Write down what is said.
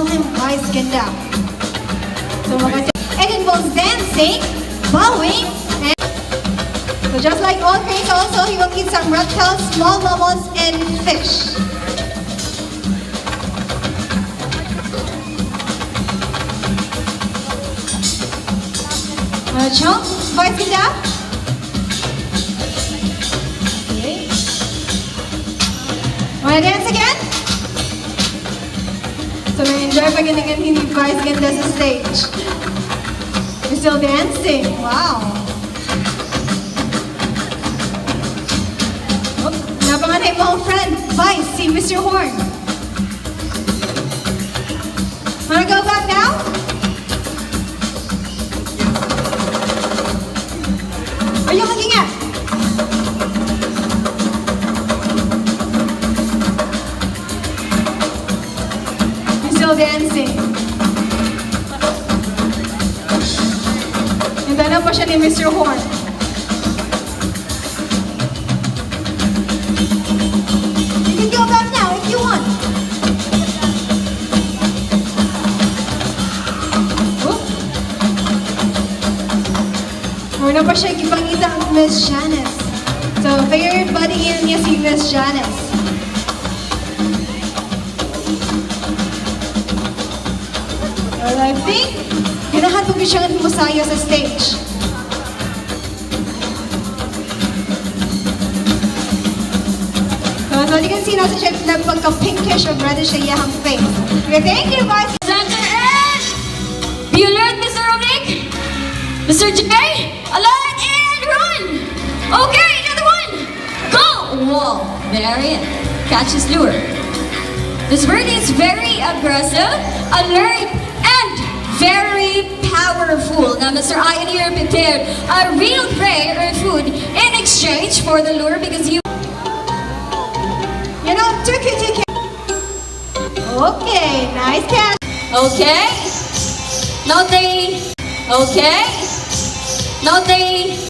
Vice ganda. So, it involves dancing, bowing, and so just like all cranes also, he will eat some reptiles, small mammals, and fish. Chong, Vice ganda. Okay. Wanna dance again? So na-enjoy pa ganyan hindi Vice ganda sa stage. You're still dancing. Wow. Oh, napanganay mo ang friend, Vice, si Mr. Horn. Wanna go back now? Are you looking at? You're still dancing. Hintay na pa siya ni Mr. Horn. You can go back now if you want. Una pa siya ipangita ang Miss Janice. So, favorite buddy niya si Miss Janice. Well, I think, ganahan po siya humusaya sa stage. So, you can see nasa siya nagpagka-pinkish or reddish siya iyahang face. Okay, thank you, Vice. Presenter and Bueller, Mr. Romick, Mr. J, alert and run! Okay, another one! Go! Whoa, very it. Catch his lure. This bird is very aggressive, alert, and very powerful. Now, Mr. Ian here prepared a real prey or food in exchange for the lure because you... You know, turkey. Okay, nice catch. Okay. Now they... Okay. Now they...